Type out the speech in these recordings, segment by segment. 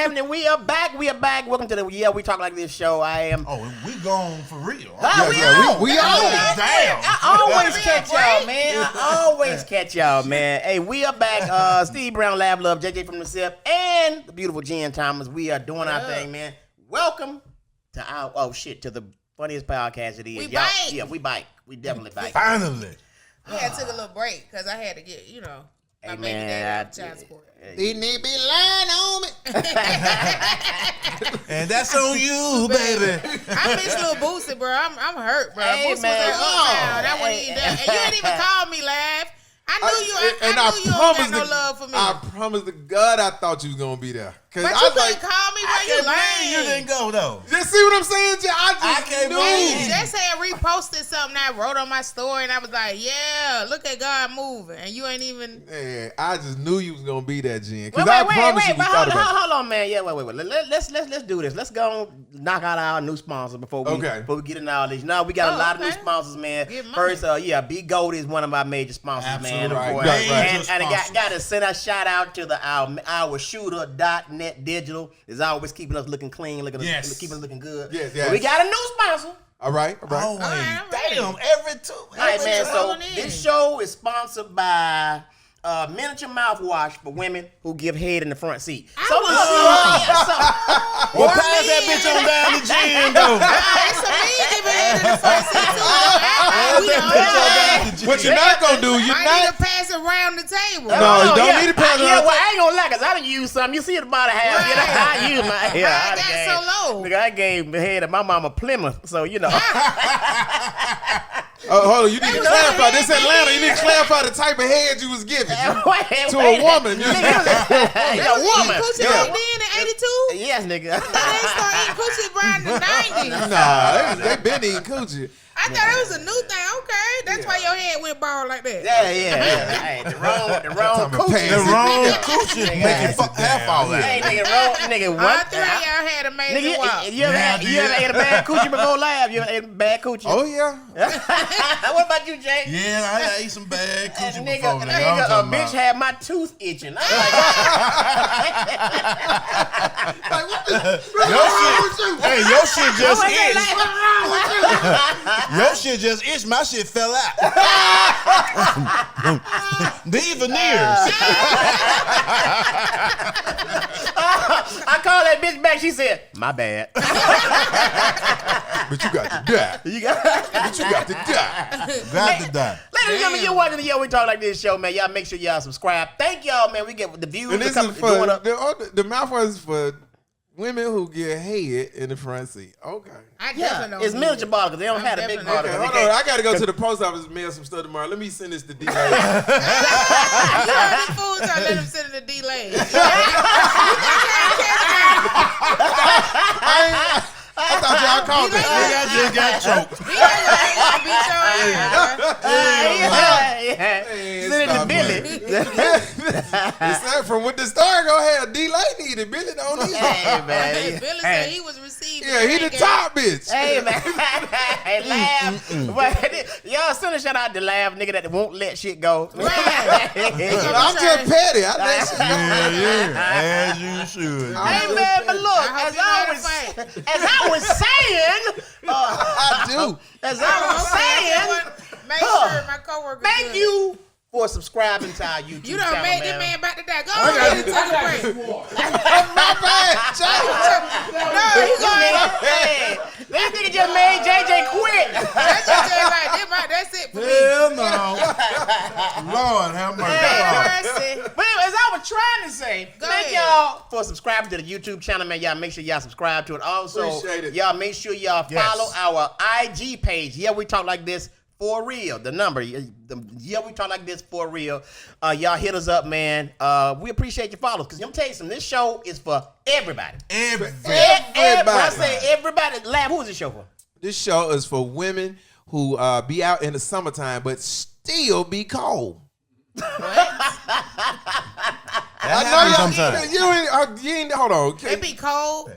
happening? We are back. Welcome to the We Talk Like This show. I am. Oh, we gone for real. We Damn. I always catch y'all, man. I always catch y'all, man. Hey, we are back. Steve Brown, Lab Love, JJ from the SIP, and the beautiful Jen Thomas. We are doing our thing, man. Welcome to to the funniest podcast it is. We bike. Yeah, we bike. We definitely bike. Finally. I had took a little break because I had to get, my baby daddy child support. They need be lying on me. And that's on you, baby. I miss Lil Boosie, bro. I'm hurt, bro. Hey, Boosie man. was at Uptown. And you ain't even called me, Laugh. I knew you don't got no love for me. I promise to God I thought you was going to be there. But you couldn't call me while you lying. You didn't go, though. Just see what I'm saying, Jay? I can't knew. believe You just had reposted something I wrote on my story, and I was like, yeah, look at God moving. And you ain't even. Yeah, I just knew you was going to be that, Jen. Wait, Because I promise you we thought about it. hold on, man. Yeah, wait. Let's do this. Let's go knock out our new sponsor before we get into all these. No, we got a lot of new sponsors, man. First, Be Gold is one of our major sponsors, man. Right. And I got to send a shout out to our shooter.net digital. Is always keeping us looking clean, keeping us looking good. Yes. But we got a new sponsor. All right. Always. Damn, every two. All right, man. So this show is sponsored by miniature mouthwash for women who give head in the front seat. Well, pass that bitch on down to Jen, though. It's a me giving head in the front seat, too. What you're not going to do, you're I not. need to pass it around the table. No, you don't need to pass it Yeah, around. well, I ain't gonna lie, cause I done used some. You see it about a half. I use my hair. I got so low. Nigga, I gave the head of my mama Plymouth, so you know. Hold on, you need to clarify. This Atlanta, you need to clarify the type of head you was giving to a woman. A woman. Coochie back then in 82? Yes, nigga. They started eating coochie around the 90s. Nah, they been eating coochie. I thought it was a new thing. Okay, that's why your head went bald like that. Yeah. Hey, the wrong coochie. The wrong coochie making half all that. Hey, nigga, All what? three of y'all had amazing walk. You ever ate a bad coochie before Lab? You ever ate a bad coochie? Oh, yeah. What about you, Jay? Yeah, I ate some bad coochie Nigga, before. a bitch had my tooth itching. I'm like, Your shit just itched. Your shit just itched. My shit fell out. These veneers. I called that bitch back. She said, "My bad." But you got to die. But you got to die. Got to die. Ladies and gentlemen, you're watching the Yo We Talk Like This show, man. Y'all make sure y'all subscribe. Thank y'all, man. We get the views. And this is for the mouthwash is for women who get head in the front seat. Okay. I definitely don't it's need miniature it. bottle because they don't have the big bottle. Okay, hold on. I got to go to the post office and mail some stuff tomorrow. Let me send this to D. You know, these fools are let them sit in the delay. I thought y'all called that. I just got choked. Sit in the Billy. It's not from what the star go ahead. D-Lay needed. Billy don't need it. Hey, man. Billy said he was receiving. Yeah, he the top bitch. Hey, man. Hey, Laugh. Y'all send a shout out to Laugh, nigga that won't let shit go. I'm just petty. I let shit go. Yeah. As you should. Hey, man, but look, as I was saying, I Make sure my coworker. thank you for subscribing to our YouTube You channel, done made man. this man about to die. Go ahead, take a break. My bad. No, he going. Hey, this nigga just made JJ quit. That's it for me. Hell no. Lord have mercy. But as I was trying to say, thank y'all for subscribing to the YouTube channel, man. Y'all make sure y'all subscribe to it. Also, Appreciate it. y'all make sure y'all follow our IG page. Yeah, we talk like this for real. The number, we talk like this for real. Y'all hit us up, man. We appreciate your follows because I'm telling you something. This show is for everybody. Everybody. When I say everybody, Lab, who is this show for? This show is for women who be out in the summertime but still be cold. That happens sometimes. You ain't. Hold on. It be cold.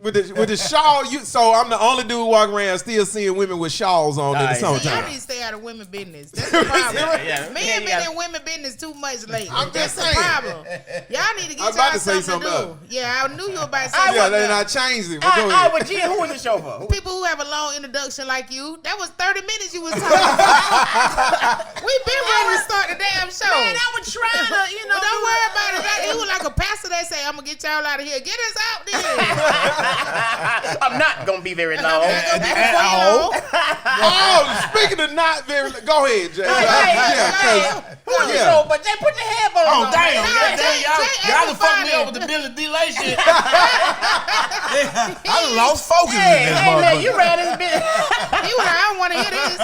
With the shawl, so I'm the only dude walking around still seeing women with shawls on in the Y'all summertime. need to stay out of women business. That's the problem. Yeah. Men been in women business too much lately. I'm That's just the saying. problem. Y'all need to I was get about y'all to say something to something do. Yeah, I knew you were about to say Yeah, something. they not changed it. But All go right, ahead. well, Jen, who was the show for? People who have a long introduction like you, that was 30 minutes you was talking. We've been ready to start the damn show. Man, I was trying to, you know. Well, don't worry about it. You was like a pastor that say, I'm going to get y'all out of here. Get us out there. I'm not gonna be very long. Oh, speaking of not very, go ahead, Jay. Who was the show? But Jay, put your headphones on. Oh, damn. Jay Y'all done fucked me funny. up with the Billy delay shit. I done lost focus Hey, in this man, motherfucker. you ran this bitch. He was like, I don't want to hear this.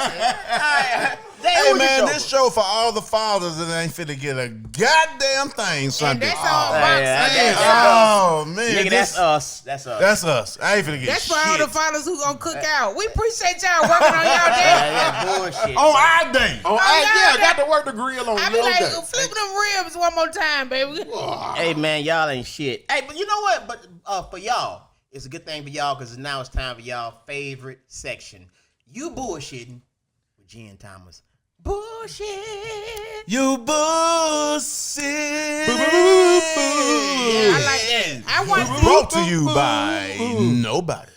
Jay, Hey, who was man, the this show for all the fathers that ain't finna get a goddamn thing And Sunday. that's all box yeah, fans. Oh, man. Nigga, this- that's us. That's us. That's us. I ain't finna get That's shit. for all the fathers who gonna cook out. We appreciate y'all working on y'all day. Yeah, bullshit. On our day. Oh, yeah, got to work the grill on I be your like, day. flip them ribs one more time, baby. Hey, man, y'all ain't shit. Hey, but you know what? But for y'all, it's a good thing for y'all because now it's time for y'all favorite section. You bullshitting with Jen Thomas. Bullshit. You bullshit. Yeah, I like that. I watched it. Brought to you by nobody.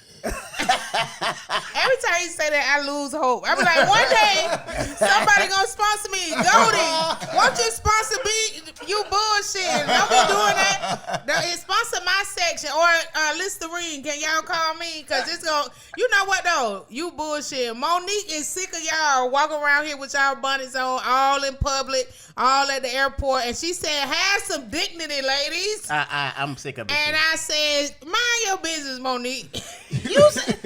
Every time you say that, I lose hope. I be like, one day, somebody gonna sponsor me. Goldie, won't you sponsor me? You bullshit. Don't be doing that. Sponsor my section or Listerine. Can y'all call me? Because it's gonna, you know what though? You bullshit. Monique is sick of y'all walking around here with y'all bunnies on, all in public, all at the airport. And she said, have some dignity, ladies. I'm sick of it. And I said, mind your business, Monique. You said,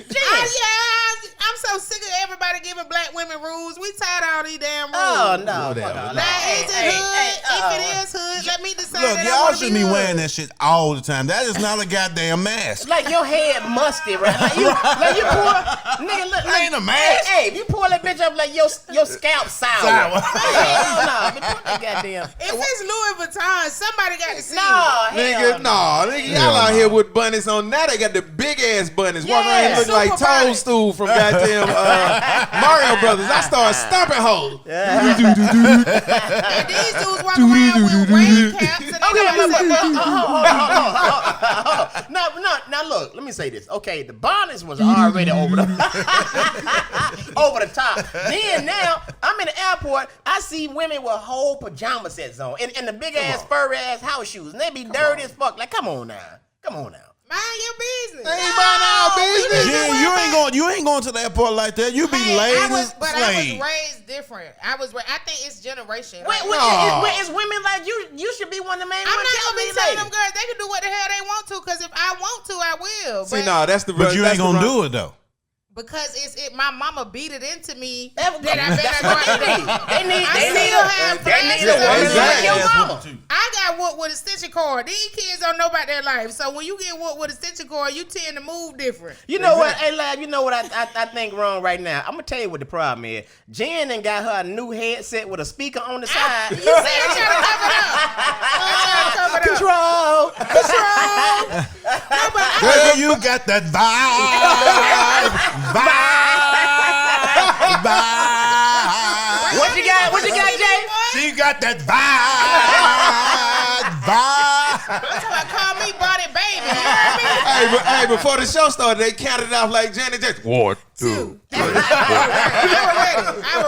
I'm so sick of everybody giving black women rules. We tired of all these damn rules. Oh, no. Whatever. Fuck all Now, that. is it hood? If it is hood, let me decide Look, that I y'all want to shouldn't be hood. wearing that shit all the time. That is not a goddamn mask. Like your head musty, right? Like you pull, nigga, look, That ain't a mask. Hey, if you pull that bitch up like your scalp sour. Sour. Hell no, man, put that goddamn. If it's Louis Vuitton, somebody got to see No, it. hell Nigga, no. nigga, y'all out here with bunnies on. Now they got the big ass bunnies. Walking around here Yeah, looking like super bunny. Toadstool from goddamn Mario Brothers. I started stomping hoes. And these dudes walk around with rain caps and Okay, they look, got hold on. Now look, let me say this. Okay, the Bonnets was already over the over the top. Then now I'm in the airport. I see women with whole pajama sets on and the big ass furry ass house shoes, and they be dirty as fuck. Like, come on now. mind your business. They ain't buying our business. Yeah, you ain't going to the airport like that. You be Hey, late I as was slave. raised different. I think it's generation. Wait, Like, it's women like you. You should be one of the main I'm ones. not gonna be Tell telling me, them girls they can do what the hell they want to. Because if I want to, I will. See, no, that's the. But you ain't gonna do it though. Because my mama beat it into me. That That I better go out there. They still have they need flashes a woman on like me. your mama. I got whooped with a extension cord. These kids don't know about their life. So when you get whooped with a extension cord, you tend to move different. You know what? Hey, lad, you know what I think wrong right now? I'm gonna tell you what the problem is. Jen done got her a new headset with a speaker on the side. You see, I'm trying to cover it up. Control. No, but Girl, you got that vibe. What you got, Jay? She got that vibe. call me body baby. You heard me? Hey, before the show started, they counted off like Janet Jackson. 1, 2. I was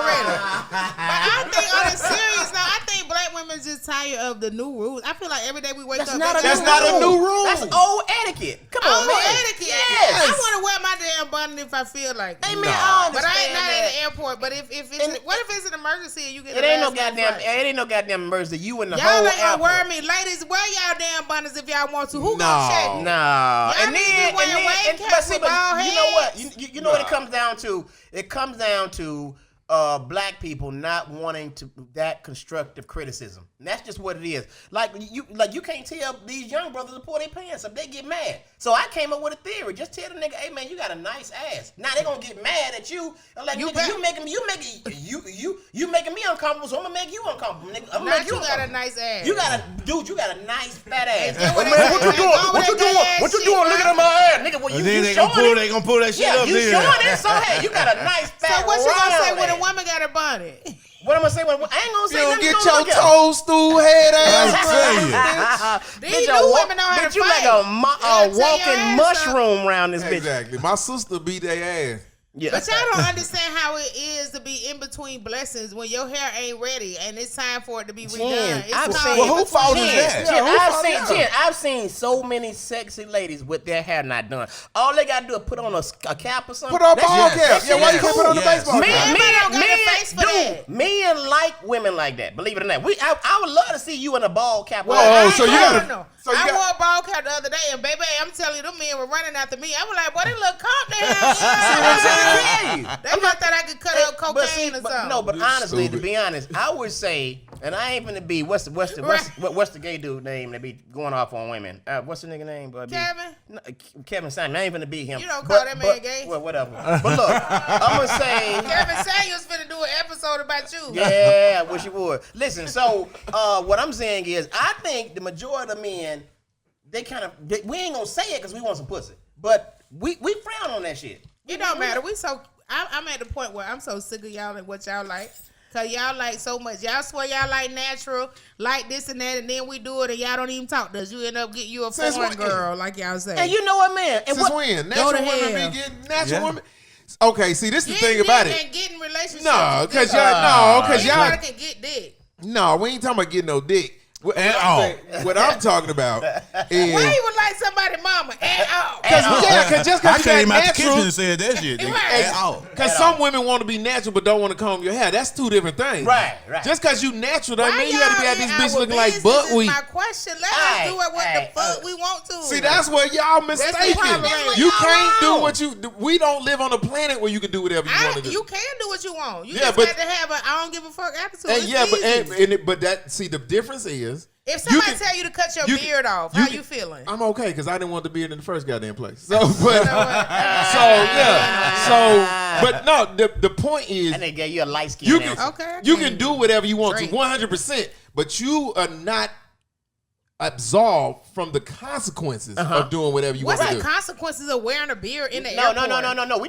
ready. But I think on a serious note, I think black women just tired of the new rules. I feel like every day we wake up. That's not a new rule. That's old etiquette. Come on, Oh, man. etiquette. Yes. I want to wear my damn bonnet if I feel like it. Hey, man, I But I ain't understand not at that. the airport. But if it's what if it's an emergency and you get It ain't no goddamn emergency. You in the y'all whole ain't gonna airport. worry me, ladies. Wear y'all damn bonnets if y'all want to. Who No. gonna check? Nah, Y'all need to be wearing wave caps but see, with but bald you know what? heads. You know what it comes down to? It comes down to black people not wanting to that constructive criticism. And that's just what it is. Like you can't tell these young brothers to pull their pants up. They get mad. So I came up with a theory. Just tell the nigga, hey man, you got a nice ass. Now they gonna get mad at you. Like you making me uncomfortable, so I'm gonna make you uncomfortable, nigga. I'm gonna make you got a nice ass. You got a nice fat ass. Man, what you doing? What you doing? Looking at my ass, nigga. Well, they gonna pull that shit up. Yeah, you showing it. So hey, you got a nice fat. So what you gonna say when ass. a woman got a bonnet? What I'm gonna say? I ain't gonna say You don't nothing. get your toadstool head ass. These new women know how to you fight. like a walking mushroom around this bitch. Exactly. My sister beat their ass. Yeah. But y'all don't understand how it is to be in between blessings when your hair ain't ready and it's time for it to be redone. Who fault is that? I've seen so many sexy ladies with their hair not done. All they gotta do is put on a cap or something. Put on a ball cap. Yeah, why you can't put on the baseball cap? Men like women like that. Believe it or not, I would love to see you in a ball cap. I wore a ball cap the other day, and baby, I'm telling you, them men were running after me. I was like, boy, they look comp they have. They thought that I could cut up cocaine or something. No, but honestly, to be honest, I would say, and I ain't finna be what's the gay dude name that be going off on women? What's the nigga name? Kevin. No, Kevin Simon. I ain't finna be him. You don't call that man gay. Well, whatever. But look, I'm gonna say Kevin Samuels finna do an episode about you. Yeah, I wish you would. Listen, so what I'm saying is, I think the majority of men, we ain't gonna say it because we want some pussy, but we frown on that shit. It don't matter. I'm at the point where I'm so sick of y'all and what y'all like. Cause y'all like so much. Y'all swear y'all like natural, like this and that, and then we do it and y'all don't even talk to us. You end up getting you a foreign girl, like y'all say. And you know what, man? Since when? Natural women be getting natural women. Okay, see, this is the thing about it. And getting relationships. No, cause y'all can get dick. No, we ain't talking about getting no dick. What I'm talking about is why you would like somebody mama at all? Cause just cause I came out the natural, kitchen and said that shit. At all. Cause some women want to be natural but don't want to comb your hair. That's two different things. Right. Just cause you natural doesn't mean you gotta be at this bitch looking like buckwheat. My question. Let us do it what the fuck we want to. See, that's where y'all mistaken. You can't do what you. We don't live on a planet where you can do whatever you want to do. You can do what you want. You just got to have a I don't give a fuck attitude. But the difference is. If somebody tell you to cut your beard off, how you feeling? I'm okay because I didn't want the beard in the first goddamn place. So, but the point is, and they gave you a light skin. You can do whatever you want to, 100%, but you are not absolved from the consequences of doing whatever you want to do. What's the consequences of wearing a beard in the airport? No. We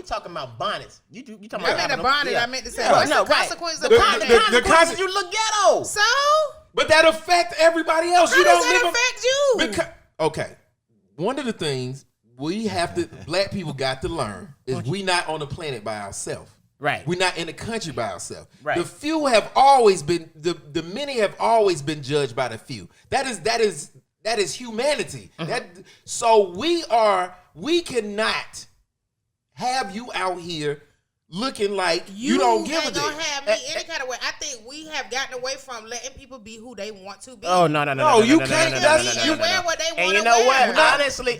talking about bonnets. You talking about? I meant a bonnet. Yeah. I meant to say what's the consequences of bonnet? The consequences you look ghetto. So. But that affect everybody else. How does that affect you? Okay. One of the things black people got to learn is we not on the planet by ourselves. Right. We're not in the country by ourselves. Right. The few have always been the many have always been judged by the few. That is humanity. So we cannot have you out here looking like you don't give a damn. You ain't gonna have me any kind of way. I think we have gotten away from letting people be who they want to be. Oh no! You can't. You wear what they want to wear. And you know what? Honestly,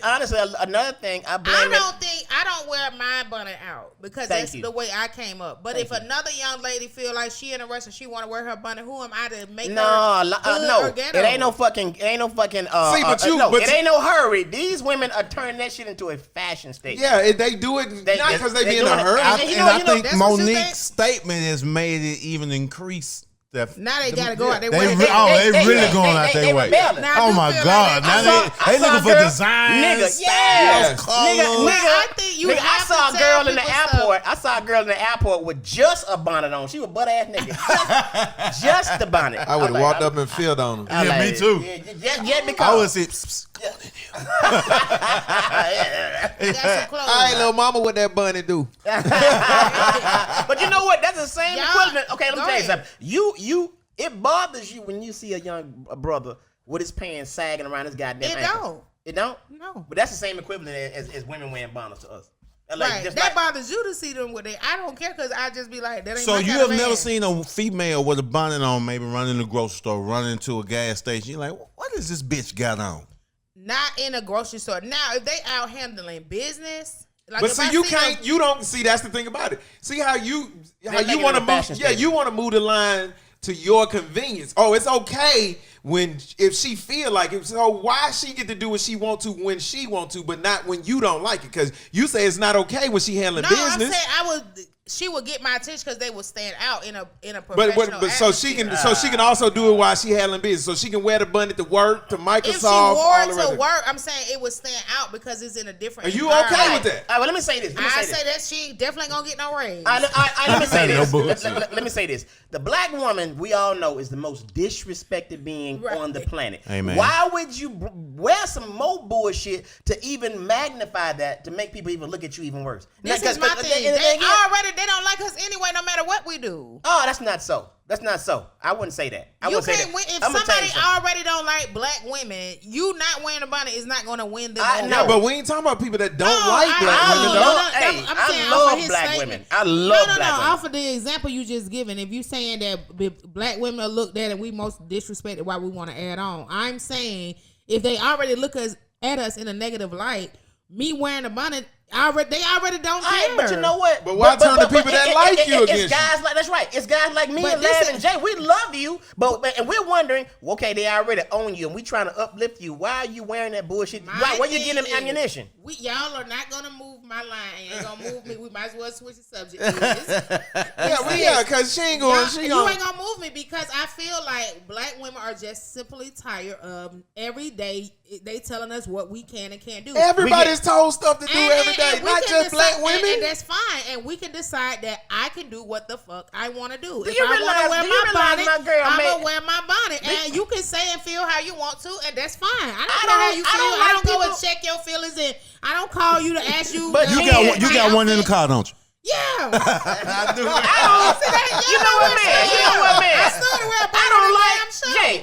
another thing I blame. I don't wear my bonnet out because that's the way I came up. But if another young lady feel like she in a rush and she want to wear her bonnet, who am I to make her no. It ain't no fucking. It ain't no hurry. These women are turning that shit into a fashion statement. Yeah, they do it not because they be in a hurry. I think Monique's statement has made it even increase. Now they gotta go out their way. They really going out their way. Oh my God! Now they looking for design, nigga, colors. I think you. I saw a girl in the airport. I saw a girl in the airport with just a bonnet on. She was butt ass nigga. Just the bonnet. I would have walked up and filled on her. Yeah, me too. Yeah, because I would say. All right, little mama, what that bunny do? But you know what? That's the same equivalent. Okay, let me tell you something. It bothers you when you see a young brother with his pants sagging around his goddamn ankles. It don't? No. But that's the same equivalent as women wearing bonnets to us. That bothers you to see them with it. I don't care because I just be like, that ain't so my you kind have of never man. seen a female with a bonnet on, maybe running the grocery store, running to a gas station. You're like, what is this bitch got on? Not in a grocery store. Now, if they out handling business, Like, but see, you don't see. That's the thing about it. See how you want to move. Yeah, you want to move the line to your convenience. Oh, it's okay if she feel like it. So why she get to do what she want to when she want to, but not when you don't like it? Because you say it's not okay when she handling business. No, I'm saying she would get my attention because they would stand out in a professional. But so she can also do it while she handling business. So she can wear the bunny to work, to Microsoft. If she wore it to work, I'm saying it would stand out because it's in a different. Are you okay with that? All right, well, let me say this. I say that she definitely gonna get no raise. Let me say this. Let me say this. The black woman, we all know, is the most disrespected being on the planet. Amen. Why would you wear some more bullshit to even magnify that, to make people even look at you even worse? This is my thing. They don't like us anyway, no matter what we do. Oh, that's not so. That's not so. I wouldn't say that. If somebody already don't like black women, you not wearing a bonnet is not going to win them. No, but we ain't talking about people that don't like black women. I love black women. I love black women. Off of the example you just given, if you saying that black women are looked at and we most disrespected, why we want to add on? I'm saying if they already look at us in a negative light, me wearing a bonnet, they already don't care. But you know what? But why turn the people that like you against you? It's guys like, that's right. It's guys like me and Lav and Jay. We love you, and we're wondering, okay, they already own you, and we trying to uplift you. Why are you wearing that bullshit? Where you getting them ammunition? Y'all are not gonna move my line. Ain't gonna move me. We might as well switch the subject. Because she ain't gonna. You ain't gonna move me because I feel like black women are just simply tired of every day they telling us what we can and can't do. Everybody's told stuff to do every day, not just black women. And that's fine. And we can decide that I can do what the fuck I want to do. If I want to wear my bonnet, I'm going to wear my bonnet. And you can say and feel how you want to, and that's fine. I don't care how you feel. I don't go and check your feelings, and I don't call you to ask you. But you got one in the car, don't you? Yeah. I do. You know what, man? I started wearing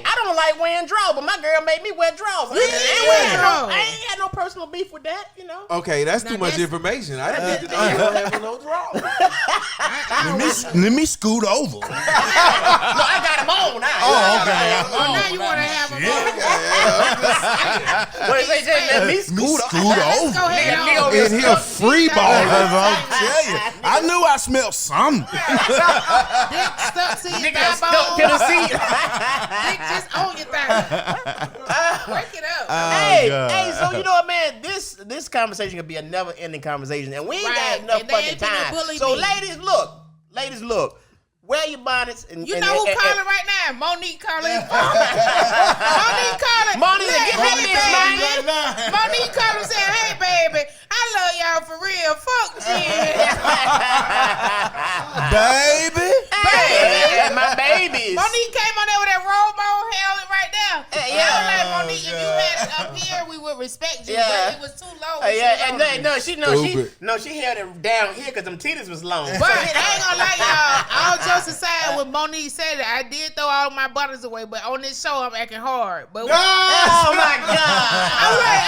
I don't like wearing drawers, but my girl made me wear drawers. I ain't had no personal beef with that, you know. Okay, that's too much information. I didn't need to know you don't have no drawers. Let me scoot over. No, I got them on now. Oh, okay. Now you want to have them on. What did they say? Let me scoot over. Go ahead. And he'll free ball. I'll tell you. I knew I smelled something. Dick stuck to your thigh bone. To the seat. Dick just on your thigh. Break it up. Hey, so you know what, man? This conversation could be a never-ending conversation, and we ain't got enough fucking time. So, ladies, look. Wear your bonnets. And you know who calling right now? Monique calling. Monique calling. Monique, get that bitch, man. Monique calling saying, "Hey, baby, I love y'all for real. Fuck Jen." Baby. Hey, my babies. Monique came on there with that robo held it right there. I was like, Monique, if you had it up here, we would respect you. But it was too low. She held it down here because them titties was long. But I ain't gonna lie, y'all. All jokes aside, when Monique said it, I did throw all my buttons away. But on this show, I'm acting hard. But oh my God! I'm like,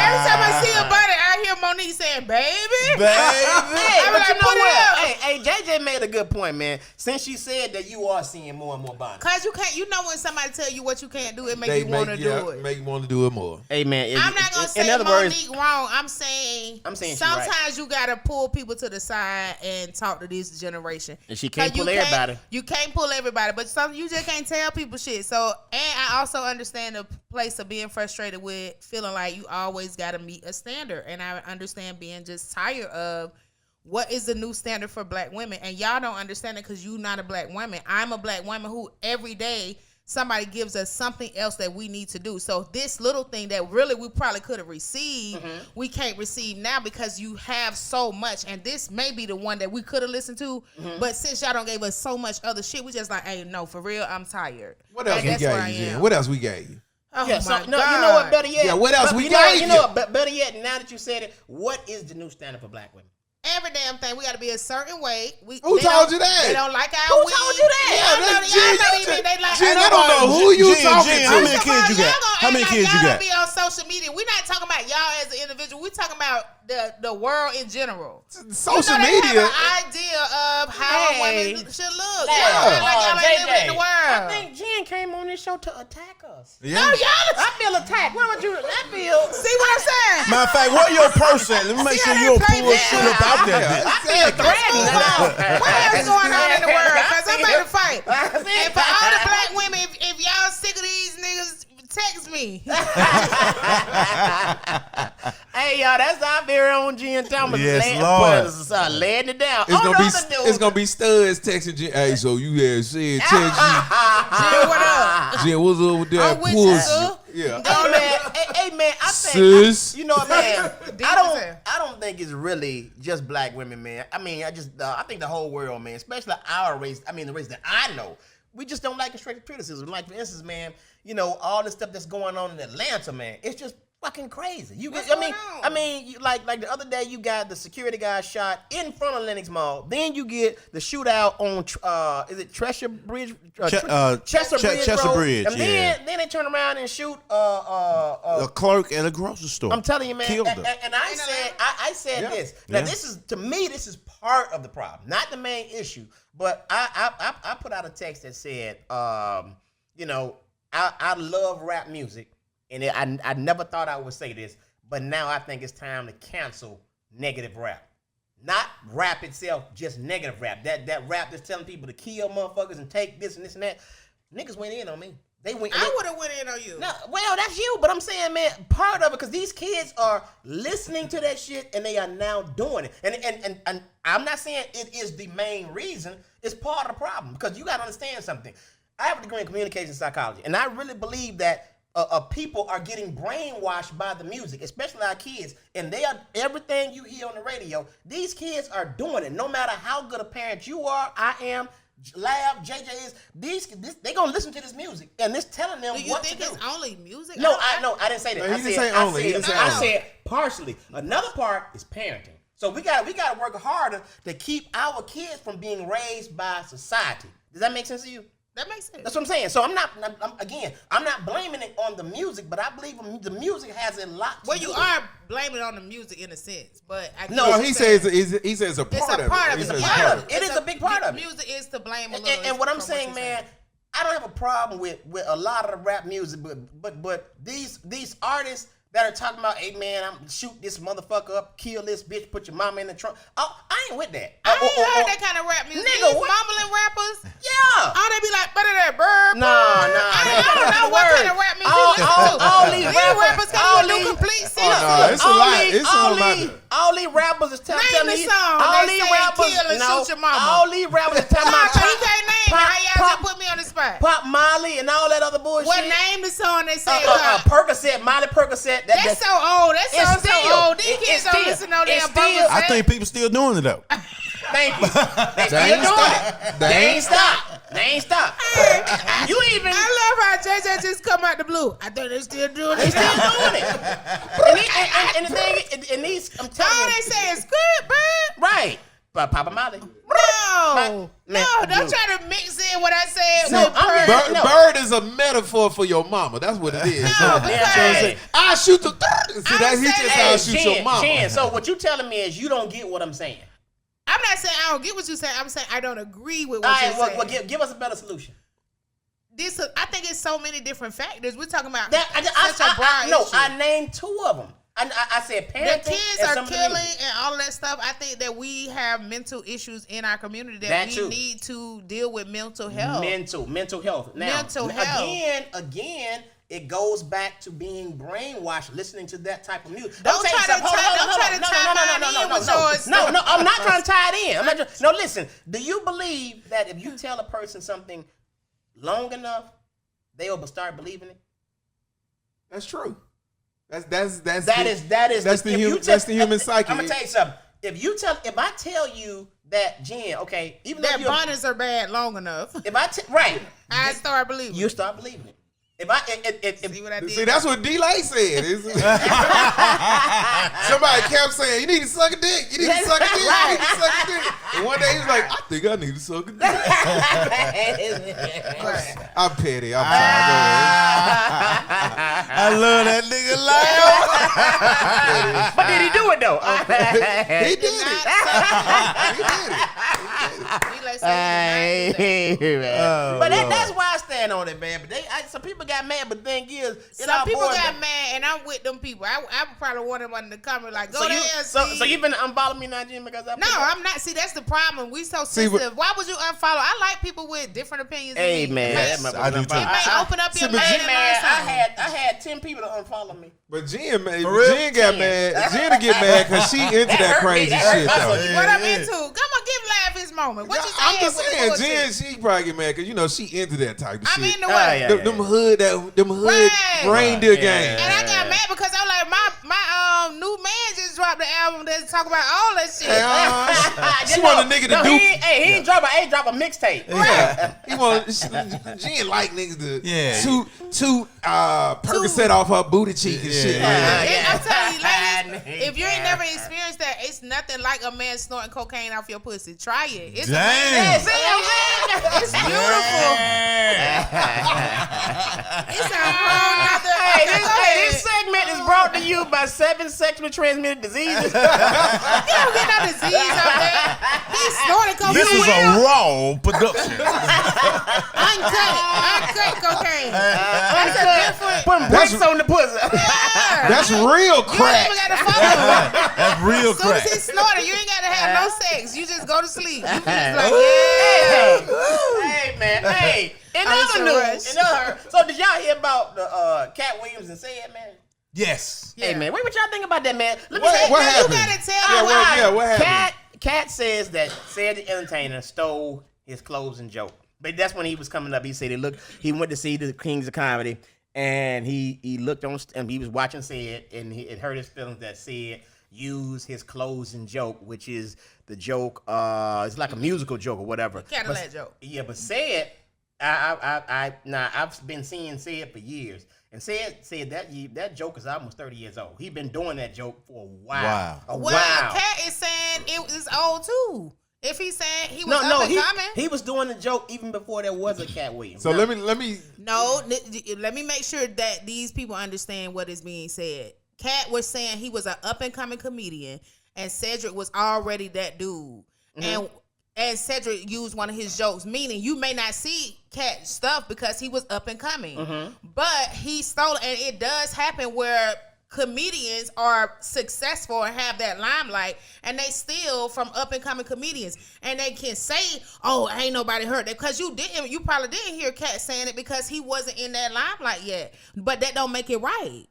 every time I see a bunny, I hear Monique saying, "Baby." Hey, but like, you know what? Hey, JJ made a good point, man. Since she said that you are seeing more and more bonnets. Cause you can't. You know when somebody tell you what you can't do, it make you want to do it. Make you want to do it more. Hey, man. I'm not gonna say Monique wrong. I'm saying sometimes you gotta pull people to the side and talk to this generation. And she can't pull everybody. You can't pull everybody, but you just can't tell people shit. So, and I also understand the place of being frustrated with feeling like you always gotta meet a standard, and I understand being just tired of what is the new standard for black women, and y'all don't understand it because you're not a black woman. I'm a black woman who every day somebody gives us something else that we need to do. So this little thing that really we probably could have received, we can't receive now because you have so much. And this may be the one that we could have listened to, but since y'all don't give us so much other shit, we just like, hey, no, for real, I'm tired. What else we gave you, Jen? What else we gave you? Oh my God. You know what? Better yet. Yeah, what else we gave you? You know what? Better yet, now that you said it, what is the new standard for black women? Every damn thing. We got to be a certain way. Who told you that? They don't like our Who told you that? Y'all don't know who you talking to. Jen, how many kids you got? How many kids you got? Be on social media. We're not talking about y'all as an individual. We're talking about the world in general. Social they media. have an idea of how women should look. Yeah. Like y'all ain't living in the world. I think Jen came on this show to attack us. Yeah. No, y'all. I feel attacked. Why would you? I feel. See what I'm saying? Matter of fact, what your purse at? Let me make See sure how you don't they pull play shit up out there. I feel threatened now. What else going on in the world? Because I'm ready to fight. I feel- And for all the black women, if y'all sick of these niggas, text me. Hey y'all, that's our very own Jen Thomas. Yes, Lord. Laying it down. It's gonna be studs texting Jen. Hey, so you had said text Jen, what up? you. Jen, what's up with that I'm with you, pussy? sir. Yeah. Hey man, I think Sis. you know what, man. Deep I as hell. don't think it's really just black women, man. I mean, I think the whole world, man, especially our race. I mean, the race that I know, we just don't like constructive criticism. Like for instance, man, you know all the stuff that's going on in Atlanta, man. It's just fucking crazy. What's going on? Like the other day, you got the security guy shot in front of Lennox Mall. Then you get the shootout on is it Cheshire Bridge? Chester Bridge. And then they turn around and shoot A clerk at a grocery store. I'm telling you, man. Killed her. And I said this. Now this is to me, this is part of the problem, not the main issue. But I put out a text that said, you know, I love rap music. And I never thought I would say this, but now I think it's time to cancel negative rap. Not rap itself, just negative rap. That rap that's telling people to kill motherfuckers and take this and this and that. Niggas went in on me. I would have went in on you. No, well, that's you, but I'm saying, man, part of it, because these kids are listening to that shit and they are now doing it. And I'm not saying it is the main reason. It's part of the problem, because you got to understand something. I have a degree in communication psychology, and I really believe that people are getting brainwashed by the music, especially our kids. And they are, everything you hear on the radio, these kids are doing it. No matter how good a parent you are, I am, Lab, JJ is, they're going to listen to this music. And this telling them what to do. Do you think it's only music? No, I didn't say that. No, he didn't say only. I said partially. Another part is parenting. So we got to work harder to keep our kids from being raised by society. Does that make sense to you? That makes sense. That's what I'm saying. So I'm not blaming it on the music, but I believe the music has a lot to do. Well, you are blaming it on the music in a sense, but He says it's a part of it. It's a part of it. It is a big part of it. Music is to blame a little. And what I'm saying, man, I don't have a problem with a lot of the rap music, but these artists that are talking about, hey man, I'm shoot this motherfucker up, kill this bitch, put your mama in the trunk. Oh, I ain't with that. I ain't heard that kind of rap music. Nigga, These mumbling rappers, yeah. all they be like, better that bird. Nah. I don't know what kind of rap music you listen to. All these rappers can't do complete sense. It's a lot. It's all about it. All these rappers is telling Name the me. song. All They these say rappers, kill and shoot your mama. all these rappers is telling Pop, me. you can't name it. How y'all just put me on the spot? Pop Molly and all that other bullshit. What name the song they say? Percocet, Molly Percocet. That's so old. That song's so old. These kids don't listen to no damn Percocet. I think people still doing it though. Thank you. They still doing it. They ain't stop. You even. I love how JJ just come out the blue. I think they still doing it. They still doing it. And the thing, and these, I'm telling you. All they say is good, bird. Right. But Papa Molly. No, don't try to mix in what I said No, with I'm bird. just- Bird is a metaphor for your mama. That's what it is. No, because I shoot the. See, that's he just how I shoot your mama. Jen, so what you telling me is you don't get what I'm saying. I'm not saying I don't get what you're saying. I'm saying I don't agree with All what right, you're saying. well, give us a better solution. I think it's so many different factors. We're talking about That, such a broad issue. I named two of them. I said parenting. The kids and are some of the killing music. and all of that stuff. I think that we have mental issues in our community that we too. need to deal with mental health. Mental health. Now, Mental health. Again, it goes back to being brainwashed, listening to that type of music. Don't try to tie mine in with yours. No, I'm not trying to tie it in. No, listen. Do you believe that if you tell a person something long enough, they will start believing it? That's true. That's the human psyche. I'm gonna tell you something. If I tell you that, Jen, okay, even though That bonnets are bad long enough. if I right, I start believing. you start believing it. If I See what I did? See, that's what D-Lay said. Somebody kept saying, you need to suck a dick. You need to suck a dick. You need to suck a dick. And one day he was like, I think I need to suck a dick. I'm petty. I'm sorry. I love that nigga loud. But did he do it though? He did it. He did it. Hey, man. Oh, but Lord. that's why I stand on it, man. But some people got mad. But the thing is, some people got mad, and I'm with them people. I probably wanted one to come and like, go there. So you finna unfollow me now, Jim? Because I'm not. See, that's the problem. We so sensitive. Why would you unfollow? I like people with different opinions. Hey, man. I do too. It may open up your mind. Hey, man, I had 10 people to unfollow me. But Jen got mad. Jen get mad because she into that crazy shit though. What I'm into? Come on, give Lav his moment. What you saying? I'm just saying, Jen, she probably get mad because she into that type of shit. I'm into what? Them hood reindeer games. And I got mad because I'm like, my new man just dropped the album that's talking about all that shit. She want a nigga to do. He ain't drop a mixtape. Yeah. Jen like niggas to toot Percocet off her booty cheek and shit. I'm telling you, ladies, if you ain't never experienced that, it's nothing like a man snorting cocaine off your pussy. Try it. It's Damn. It's beautiful. It's a whole nother. This segment is brought to you by 7 sexually transmitted diseases. You don't get no disease out there. He's snorting cocaine. This is a raw production. Uncut cocaine. That's a different. Putting bricks on the pussy. That's real crack. You ain't even gotta follow. That's real As soon as crack. he snorted, you ain't gotta have no sex. You just go to sleep. You just like, Hey, man. Hey. In other news. So did y'all hear about the Cat Williams and Say It, man? Yes. Hey, man. What y'all think about that, man? Let me What say, happened? you gotta tell me What happened? Cat says that Cedric the Entertainer stole his closing joke. But that's when he was coming up. He said he went to see the Kings of Comedy, and he looked on and he was watching Sid, and it hurt his feelings that Sid used his closing joke, which is the joke. It's like a musical joke or whatever. Cadillac joke. Yeah, but Sid, I've been seeing Sid for years. And said that joke is almost 30 years old. He's been doing that joke for a while. Well, Cat is saying it was old too. If he's saying he was up and coming, he was doing the joke even before there was a Cat Williams. So let me. let me make sure that these people understand what is being said. Cat was saying he was an up and coming comedian, and Cedric was already that dude. Mm-hmm. And Cedric used one of his jokes, meaning you may not see Cat stuff because he was up and coming. Mm-hmm. But he stole it, and it does happen where comedians are successful and have that limelight, and they steal from up and coming comedians, and they can say, "Oh, ain't nobody heard that," because you probably didn't hear Cat saying it because he wasn't in that limelight yet. But that don't make it right.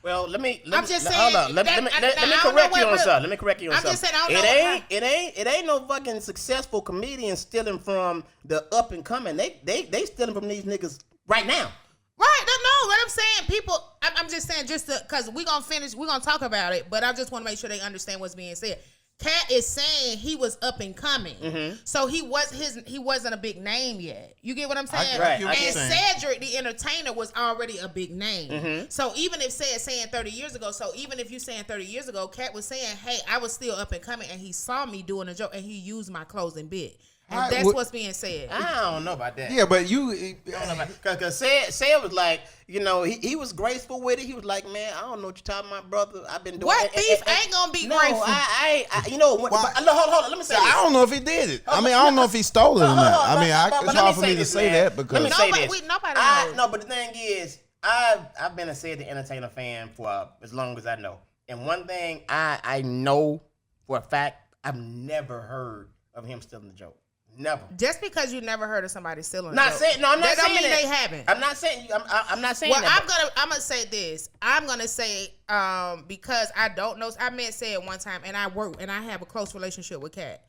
Well, let me I'm just hold saying, on. Let me correct you on something. Let me correct you on something. I'm just saying, I don't know. It ain't no fucking successful comedians stealing from the up and coming. They stealing from these niggas right now. Right, no, what I'm saying, people, I'm just saying, because we're going to talk about it, but I just want to make sure they understand what's being said. Cat is saying he was up and coming. Mm-hmm. So he wasn't a big name yet. You get what I'm saying? And Cedric the Entertainer was already a big name. Mm-hmm. So even if saying 30 years ago, Cat was saying, hey, I was still up and coming, and he saw me doing a joke, and he used my closing bit. And that's what's being said. I don't know about that. Yeah, but because Sid was like, he was graceful with it. He was like, man, I don't know what you're talking about, brother. I've been doing what beef ain't gonna be graceful. Hold on. Let me say this. I don't know if he did it. I don't know if he stole it or not. It's hard for me to say that because let me say this. Nobody knows. No, but the thing is, I've been a Cedric the Entertainer fan for as long as I know. And one thing I know for a fact, I've never heard of him stealing the joke. Never. Just because you never heard of somebody stealing. I'm not saying that don't mean they haven't. I'm not saying. I'm not saying. Well, that. I'm gonna say this. I'm gonna say because I don't know. I met Sid one time, and I have a close relationship with Cat,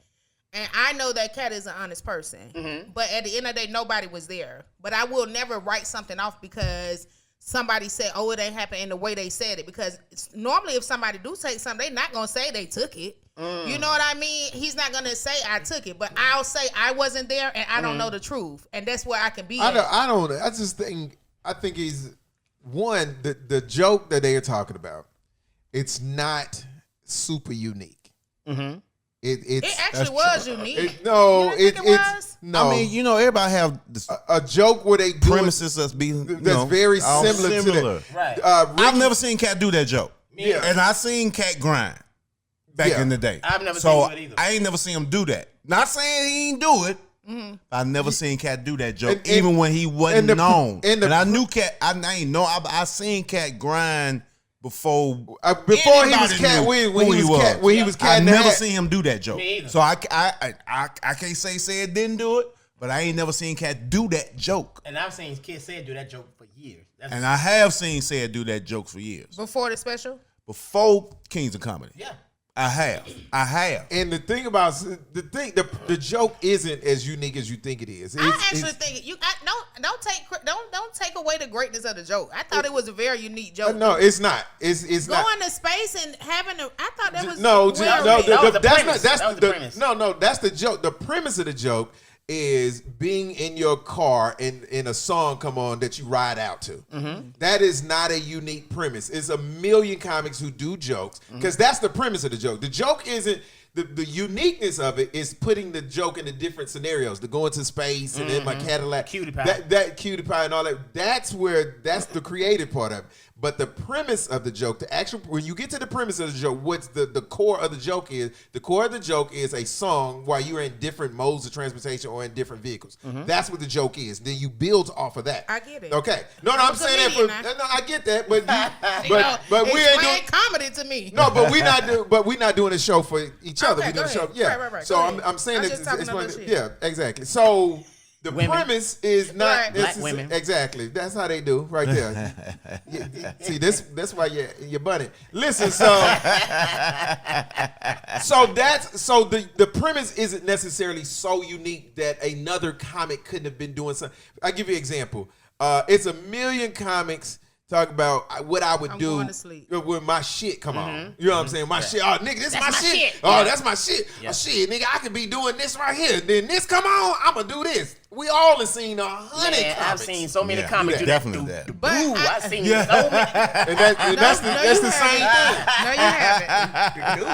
and I know that Cat is an honest person. Mm-hmm. But at the end of the day, nobody was there. But I will never write something off because somebody said, "Oh, it ain't happened," in the way they said it. Because normally, if somebody do take something, they not gonna say they took it. You know what I mean? He's not gonna say I took it, but I'll say I wasn't there and I don't know the truth, and that's where I can be. I just think I think he's the joke that they are talking about. It's not super unique. Mm-hmm. It actually was unique. No. I mean, you know, everybody have this a joke where they do premises that's very similar to that. Right. I've never seen Cat do that joke. Yeah. And I seen Cat grind back in the day. I've never seen it either. I ain't never seen him do that. Not saying he ain't do it. Mm-hmm. I never seen Cat do that joke, even when he wasn't known. And I knew Cat. I ain't know. I seen Cat grind before he was Cat. When he was Cat. I never seen him do that joke. So I can't say Said didn't do it, but I ain't never seen Cat do that joke. And I've seen Kid Said do that joke for years. And I have seen Said do that joke for years. Before the special? Before Kings of Comedy. Yeah. I have. And the thing about the joke isn't as unique as you think it is. I actually think don't take away the greatness of the joke. I thought it was a very unique joke. No, it's not. It's not. Going to space and having I thought that was that's the joke. The premise of the joke is being in your car and in a song come on that you ride out to. Mm-hmm. That is not a unique premise. It's a million comics who do jokes because that's the premise of the joke. The joke isn't the uniqueness of it is putting the joke into different scenarios. The going to space and then my Cadillac, cutie pie, that cutie pie and all that. That's the creative part of it. But the premise of the joke, when you get to the premise of the joke, what's the core of the joke is? The core of the joke is a song while you're in different modes of transportation or in different vehicles. Mm-hmm. That's what the joke is. Then you build off of that. I get it. Okay. I'm saying that no, I get that, but we ain't doing comedy to me. No, but we not doing a show for each other. Okay, We doing a show. Yeah. Right. So I'm saying that yeah, exactly. So the premise is not Black women. Exactly. That's how they do right there. See, that's why you're bunny. Listen, so the premise isn't necessarily so unique that another comic couldn't have been doing something. I'll give you an example. It's a million comics talk about what I would do when my shit come on. You know what I'm saying? My shit. Oh, nigga, this is my shit. Oh, that's my shit. Yeah. Oh, shit, nigga, I could be doing this right here. Then this come on, I'm going to do this. We all have seen 100 comics. I've seen so many comics do definitely that. But I've seen so many. And that's the same thing. No, you haven't.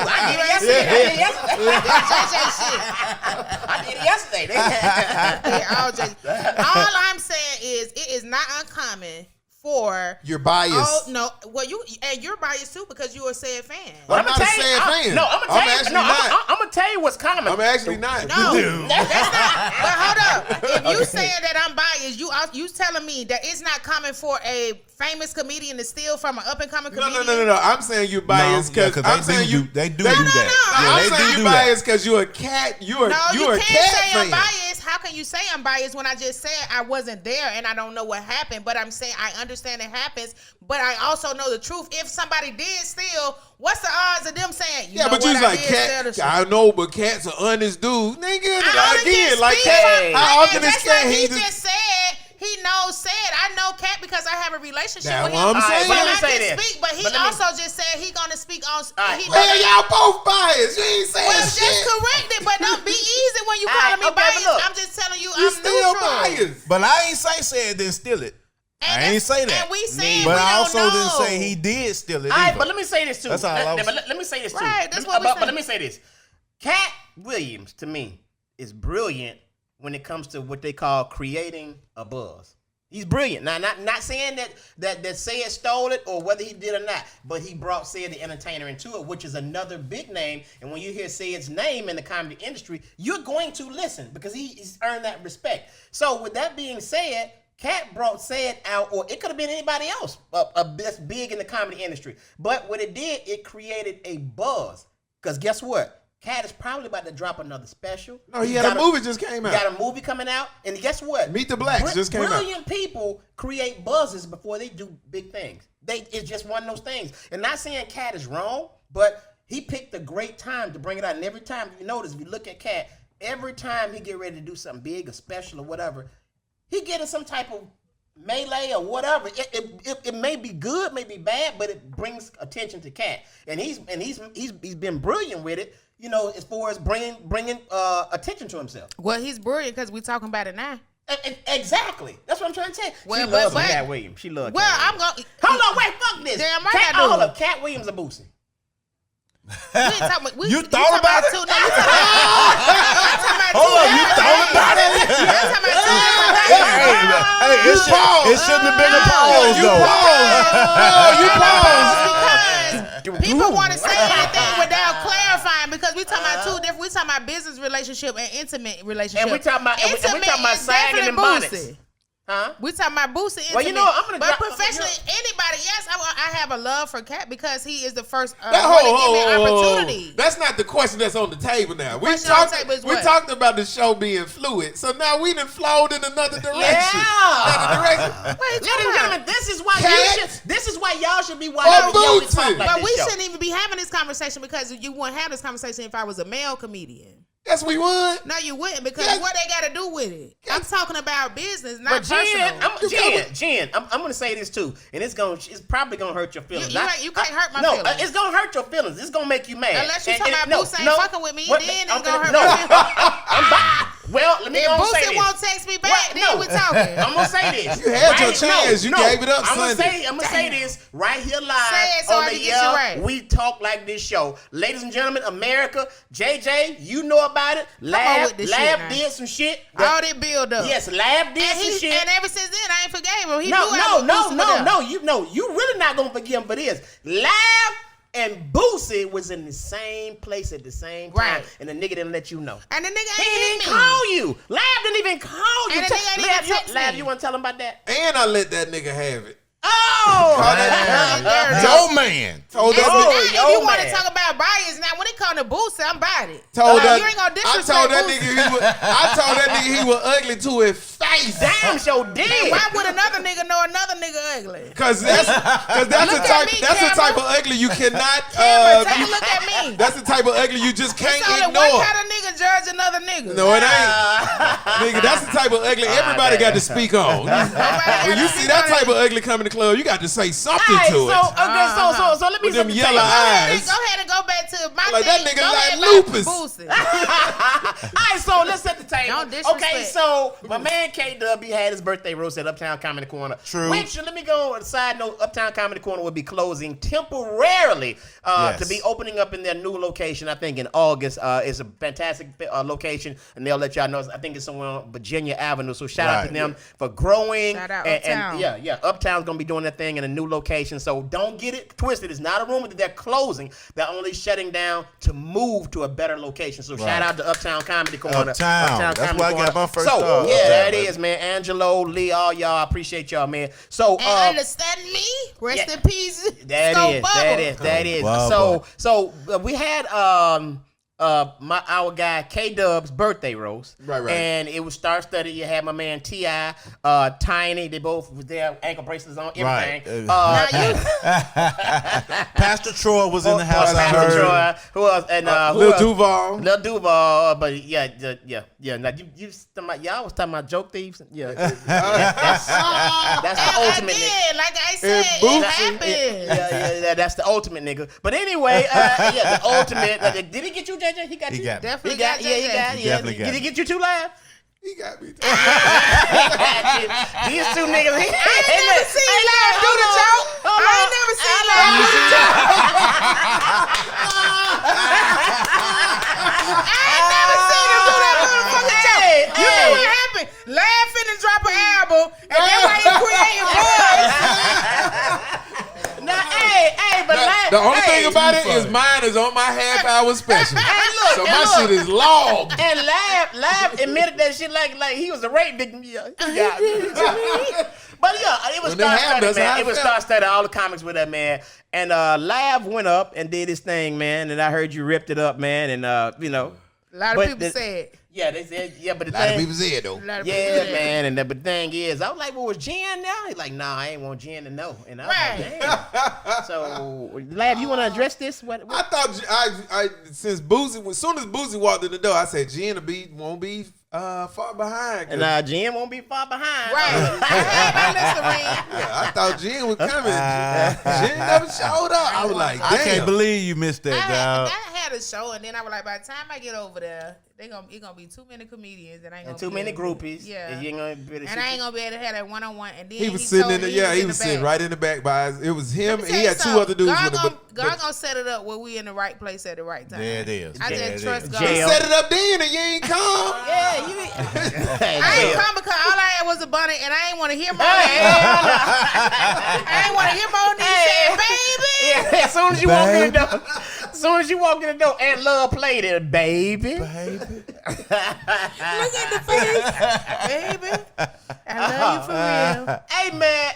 I did it yesterday. All I'm saying is it is not uncommon for your bias. Oh no! Well, you're biased too because you're a Said fan. Well, I'm not a Said fan. No, I'm gonna tell you what's common. I'm actually not. No, that's not. But hold up. If you saying that I'm biased, you telling me that it's not common for a famous comedian to steal from an up and coming comedian? No. I'm saying you're biased because I'm saying they do that. I'm saying you're biased because you're a cat. You're a cat fan. Say I'm fan. biased. How can you say I'm biased when I just said I wasn't there and I don't know what happened? But I'm saying I understand it happens, but I also know the truth. If somebody did steal, what's the odds of them saying? You know but you like Cat. I know, but Cat's an honest dude, nigga. Again, like Cat. How often is Cat? He just said. He knows Said. I know Cat because I have a relationship with him. What I'm saying. But I can speak. But he also just said he gonna speak on. Y'all both biased. You ain't saying shit. Just correct it, but don't be easy when you calling me biased. I'm just telling you, I'm still neutral. Biased. But I ain't say Said didn't steal it. I ain't say that. And we said but we I also don't didn't know. say he did steal it. All right, but let me say this too. That's all I was. Let me say this too. Right, that's what but let me say this. Cat Williams to me is brilliant when it comes to what they call creating a buzz. He's brilliant. Now, not saying that Said stole it or whether he did or not, but he brought Cedric the Entertainer into it, which is another big name. And when you hear Cedric's name in the comedy industry, you're going to listen because he's earned that respect. So with that being said, Cat brought Ced out, or it could have been anybody else that's big in the comedy industry. But what it did, it created a buzz. Because guess what? Cat is probably about to drop another special. No, he had a movie just came out. He got a movie coming out. And guess what? Meet the Blacks just came out. Brilliant people create buzzes before they do big things. It's just one of those things. And not saying Cat is wrong, but he picked a great time to bring it out. And every time you notice, if you look at Cat, every time he get ready to do something big or special or whatever, he getting some type of melee or whatever. It may be good, may be bad, but it brings attention to Cat. And he's been brilliant with it. You know, as far as bringing attention to himself. Well, he's brilliant because we're talking about it now. Exactly. That's what I'm trying to say. Well, she loves but- Cat Williams. She loves. Well, Cat I'm going. Hold on, wait, fuck this. Damn right Cat, I do. hold up, Cat Williams or Boosie? We ain't talking about, You thought about it? Two, no, you talking about Hold up, you thought about it? Hey, it shouldn't have been a pause, though. You pause. Because people want to say anything without clarifying because we talking about two different. We talking about business relationship and intimate relationship. And we talking about Intimate is sagging and definitely bonnets. Boosie. Huh? We talking about Boosie intimate. Well, you know, I'm gonna but drop- professionally, anybody, yes, I have a love for Cat because he is the first one That to give me an opportunity. That's not the question that's on the table now. We Question on the table is we what? talked about the show being fluid, so now we done flowed in another direction. Yeah. Another direction. Wait, Ladies and gentlemen, this is why Cat. this is why y'all should be watching Or we talk Boosie. like but this we show. shouldn't even be having this conversation because you wouldn't have this conversation if I was a male comedian. Yes, we would. No, you wouldn't because Yes. what they got to do with it? I'm talking about business, not But personal. Jen, I'm gonna say this too, and it's probably gonna hurt your feelings. You can't hurt my no, feelings. it's gonna hurt your feelings. It's gonna make you mad. Unless you And- talking and- about Boosie ain't fucking with me, then it's gonna hurt no, my feelings. Well, let me If go say Boosie this. won't text me back, Right, then we talking. I'm gonna say this. You had your chance. You gave it up I'm gonna Sunday. say this right here live Say it so on I the can get you air. right. We talk like this show, ladies and gentlemen. America, JJ, you know about it. on Lab with this shit now. did some shit. All that build up. Yes, Lab did some shit. And ever since then, I ain't forgave him. He knew I was Boosie for them. You really not gonna forgive him for this. Lab and Boosie was in the same place at the same time, Right. and the nigga didn't let you know. And the nigga He ain't didn't hit me. call you. Lab didn't even call you. And the nigga ain't Lab, even text Lab, me. you want to tell him about that? And I let that nigga have it. Oh, Yo, man. Told that Now, nigga. if you want to man. talk about bias, now when it comes to Boosie, I'm about it. Told that, you ain't gonna I disrespect told that Boosie. nigga I told that nigga he was ugly to his face. damn, show did. Why would another nigga know another nigga ugly? Cause that's Look the at type me, that's the Cameron. type of ugly you cannot Cameron, take a look at me. that's the type of ugly you just can't It's only ignore. one kind of nigga judge another nigga. No, it ain't. Nigga, that's the type of ugly everybody got to speak on. When you see that type of ugly come in the club, you got to say something Alright, to it. so let me With them set the yellow table. eyes. Go ahead and go back to my Like, thing. that nigga Go like ahead, lupus. Boosie. Alright, so let's set the table. Don't disrespect. Okay, so my man K-Dub, he had his birthday roast at Uptown Comedy Corner. True. Which, let me go on a side note, Uptown Comedy Corner will be closing temporarily to be opening up in their new location, I think in August. It's a fantastic location, and they'll let y'all know. I think it's somewhere on Virginia Avenue, so shout out to them for growing. Shout out and Uptown. yeah, Uptown's going to be doing that thing in a new location, so don't get it twisted. It's not a rumor that they're closing. They're only shutting down to move to a better location. So shout out to Uptown Comedy Corner. Uptown. That's where I got my first So start. yeah, Uptown, that baby. is, man. Angelo, Lee, all y'all, I appreciate y'all, man. So And understand me? Rest yeah. in peace. that Scope is, Bubble. that is. Bubba. So we had our guy K-Dub's birthday roast. Right. And it was star studded. You had my man T.I., Tiny. They both was there, ankle bracelets on, everything. Right. Now you, Pastor Troy was in the house. I Pastor heard. Troy, who else? And who Lil else? Duval. Lil Duval, but yeah. Now you y'all was talking about joke thieves. Yeah, that's the ultimate nigga. again, like I said, Boosie. it happened. Yeah, that's the ultimate nigga. But anyway, the ultimate. Did he get you, JJ? He got He you. got me. Definitely He got, got yeah, he JJ. got, He yeah. definitely got Did he me. get you 2 live? He got me. He got you. These 2 niggas. I ain't never seen Lab do the joke. I ain't never seen Lab do the joke. I ain't never seen him do that motherfucking joke. You know what happened? Lab finna drop an album, and then why he creating buzz. Now, but The only thing about it is mine is on my half-hour special. So my shit is long. And Lab admitted that shit like he was a rape victim. Yeah, he got me. But yeah, it was When that star-studded, happened, that's how man. I It was felt. star-studded, all the comics with that, man. And Lab went up and did his thing, man. And I heard you ripped it up, man. And you know, A lot But of people said. yeah, they said but the A lot of thing, people said though. A lot of yeah, people said. man. And the thing is, I was like, "Well, was Jen now?" He's like, "Nah, I ain't want Jen to know." And I was like, "Damn." So, Lab, you want to address this? What? I thought I since Boosie, as soon as Boosie walked in the door, I said Jen won't be far behind. And Jen won't be far behind. Right. I had my mystery. Yeah, I thought Jen was coming. Jen never showed up. I was like, damn. I can't believe you missed that, I dog. had a show, and then I was like, by the time I get over there, it's gonna be too many comedians, and I ain't gonna too many groupies. Yeah, you ain't gonna be able to and I ain't gonna be able to have that 1-on-1. And then he was sitting in the he was sitting right in the back by it was him. And he had two other dudes with him. God gonna set it up where we in the right place at the right time. There it is. I just trust God. He set it up then, and you ain't come. Yeah, you. I ain't come because all I had was a bunny, and I ain't want to hear more. I ain't want to hear more than saying, baby. Yeah, as soon as you walk in the door, Aunt Love played it, baby. Look at the face, baby. I love you for real. Hey man,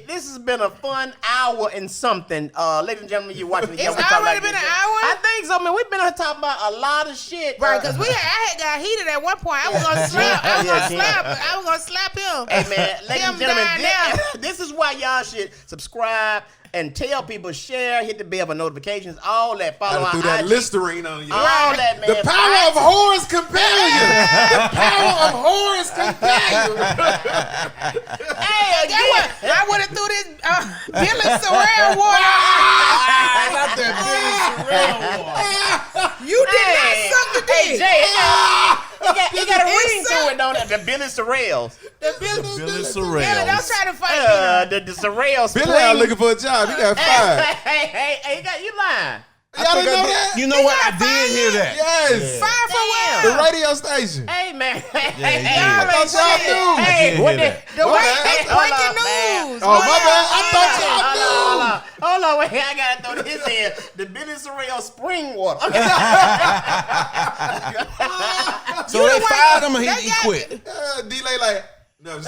this has been a fun hour and something. Ladies and gentlemen, you watching the It's already been an hour? I think so, man. We've been talking about a lot of shit. Right, because I had got heated at one point. I was gonna slap. I was gonna slap him. Hey man, ladies and gentlemen, this is why y'all should subscribe and tell people, share, hit the bell for notifications, all that. Follow our threw that IG. Listerine on you. All that, man. The power of whores compel you. The power of whores compel you. Hey, Guess what? I would have threw this Billy Sorrell water. Not that Billy Sorrell water. You did not suck the dick. Hey, Jay, it got a ring to it, don't it? The Billy Sorrells. The Billy Sorrell. Billy, don't try to fight me. The Sorrells. Billy out looking for a job. He got fired. Hey, you lying. Y'all didn't know that? You know what? I did hear that. Yes. Fire for what? The radio station. Hey, man. I thought y'all knew. Hey, what the? Breaking news. Oh, my bad. I thought y'all knew. Hold on, wait. I gotta throw this in. The Billy Sorrell spring water. So they fired him and he quit. D-Lay like, no. They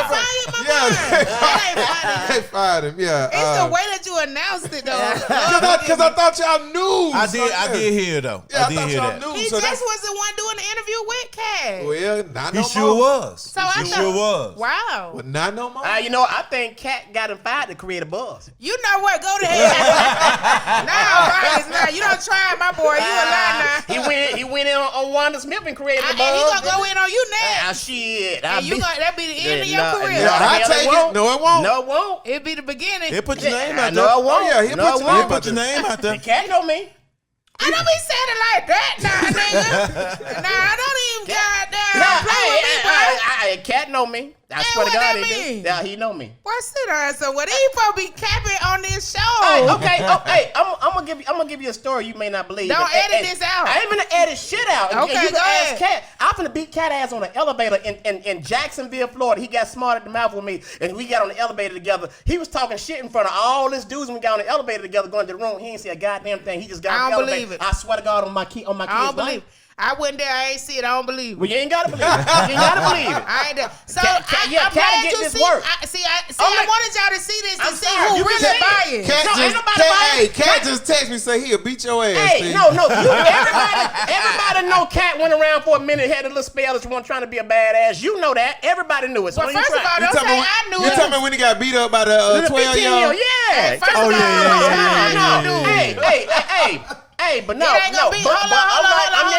fired my boy. They fired him, yeah. It's the way that you announced it, though. Because I thought y'all knew. I did hear though. Yeah, I did hear that. He just was the one doing the interview with Cat. Well, not no He more. sure was. So I Sure was. Wow. But not no more. You know, I think Cat got him fired to create a buzz. You know what? Go to hell. Nah, you don't try, my boy. You a lie now. He went in on Wanda Smith and created a And buzz. he gonna go in on you next. Shit. And that be the end of your career. Yeah, I take it. No, it won't. No, it won't. It be the beginning. He'll put your name I out know there. I won't. Oh, yeah, he'll Put your name out there. The Cat know me. I don't be saying it like that, nah, nigga. Nah, I don't even goddamn play with me, bro. Cat know me. I Hey, swear to what God, that he mean? did. Yeah, he know me. What's it on? So what he supposed to be capping on this show? Hey, okay. I'm gonna give you a story you may not believe. Don't but, edit this out. I ain't gonna edit shit out. Okay, you go can ask ahead. Cat. I'm finna beat Cat ass on an elevator in Jacksonville, Florida. He got smart at the mouth with me, and we got on the elevator together. He was talking shit in front of all this dudes when we got on the elevator together, going to the room. He ain't see a goddamn thing. He just got on the elevator. believe it. I swear to God on my kids' I don't believe it. I went there. I ain't see it. I don't believe it. Well, you ain't gotta believe it. You ain't gotta believe it. I ain't there. So Cat I'm get glad you this see. work. I wanted y'all to see this to I'm see sorry, who you really can say buy it. Cat just text me say he'll beat your ass. Hey, no. Everybody know Cat went around for a minute, had a little spell that one trying to be a badass. You know that. Everybody knew it. So Well, first of all, don't say I knew You it. talking about when he got beat up by the 12-year-old? Yeah. First of all, Hey, but no, It ain't gonna be- hold on. I'm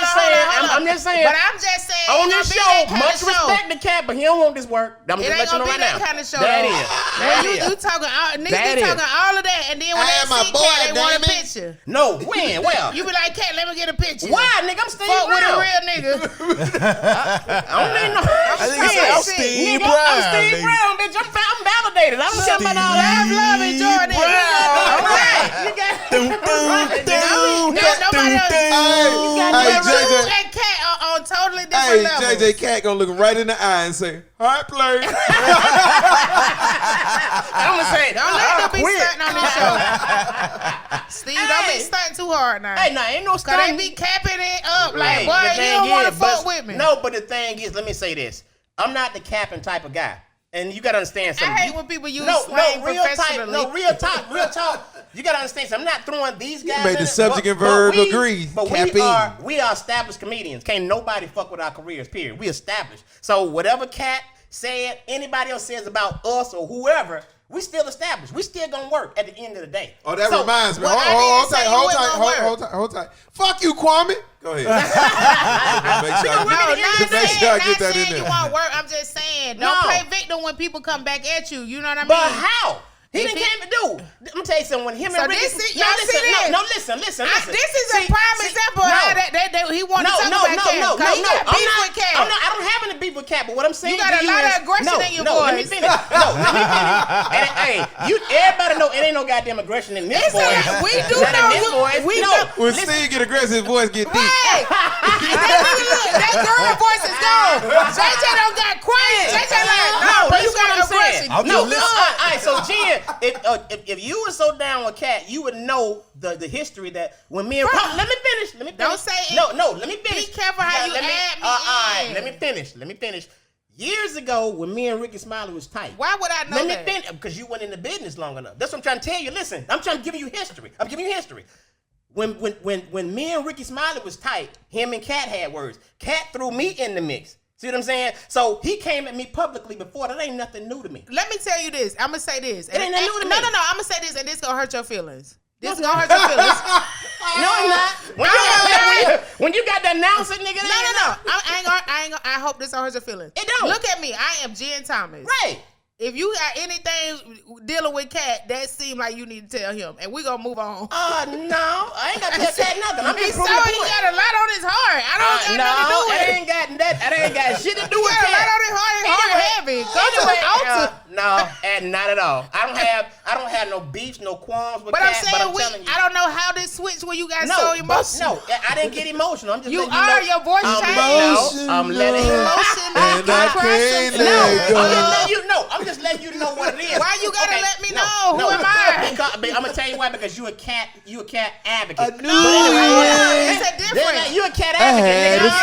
just saying. But I'm just saying. On it this gonna be show, that kind much of show. respect to Cat, but he don't want this work. I'm It just ain't letting you gonna know be right that now. kind of show. That though. is. You talking, niggas That be is. talking all of that, and then when I they am my see boy, Cat, they want a damn it. picture. No, when? Well, You be like, Cat, let me get a picture. why, nigga? I'm Steve Fuck with a Brown. real nigga. I don't need no. I think it's I'm Steve Nigga, I'm Brown. Steve nigga. Brown, bitch. I'm validated. I don't care about all that. Love, enjoy this. You got Nobody else. Hey, JJ. And Cat on totally different Hey, levels. JJ Cat gonna look him right in the eye and say, "Hard play." I'm gonna say, Don't let them be quit. stunting on this show. Steve, don't be stunting too hard now. Hey, nah, ain't no Cause they stunting. be capping it up like, Hey, boy, the you thing don't want to is, fuck with me. No, but the thing is, let me say this. I'm not the capping type of guy. And you gotta understand something. I hate when people use no, slang real professionally. real talk. You gotta understand something. I'm not throwing these guys. made the in it, subject and but verb we- agree. But Capping. we are established comedians. Can't nobody fuck with our careers, period. We established. So whatever Cat said, anybody else says about us or whoever, we still established. We still gonna work at the end of the day. Oh, that So, reminds me. well, I Hold didn't say you wasn't gonna hold tight. Fuck you, Kwame. Go ahead. Make sure I No, not get that in saying you there. want work. I'm just saying, don't No. play victim when people come back at you. You know what I mean? But how? He didn't came to do. I'm gonna tell you something. When him and Ricky, listen. listen. This is a prime example of how he wanted to talk about Cat. No. He got beef with Cat. I don't have any beef with Cat, but what I'm saying You got a lot of aggression in your voice. Let me finish. Let me finish. Everybody know it ain't no goddamn aggression in this voice. We do know. We know. When Steve get aggressive, his voice get deep. Right. That girl voice is gone. JJ don't got quiet. JJ like, no, you got aggression. No, all right, so Jen, if you were so down with Cat, you would know the history that when me and let me finish. Don't say it. No, let me finish. Be careful how you add me all right, let me finish. Years ago, when me and Ricky Smiley was tight. Why would I know that? Let me finish, because you weren't in the business long enough. That's what I'm trying to tell you. Listen, I'm trying to give you history. I'm giving you history. When me and Ricky Smiley was tight, him and Cat had words. Cat threw me in the mix. See what I'm saying? So he came at me publicly before. That ain't nothing new to me. Let me tell you this. I'm gonna say this. It ain't nothing new to me. No. I'm gonna say this, and this gonna hurt your feelings. This gonna hurt your feelings. No, I'm not. When you got the announcer, nigga. No. I hope this don't hurt your feelings. It don't. Look at me. I am Jen Thomas. Right. If you got anything dealing with Cat, that seems like you need to tell him, and we gonna move on. No, I ain't got to tell Cat nothing. I'm just proving the he point. got a lot on his heart. I don't got nothing to do with it. That ain't got shit to do with Cat. A lot Cat. on his heart. His heart heavy. Go to the altar. No, and not at all. I don't have no beefs, no qualms with But Cat. I'm saying telling you. I don't know how this switched where you got so emotional. No, I didn't get emotional. I'm just You letting you know. your voice changed. I'm letting you know. And I can't let go. I'm just letting you know what it is. Why you gotta let me know? Who am I? I'm gonna tell you why. Because you a cat advocate. I knew it. It's a difference. You a cat advocate.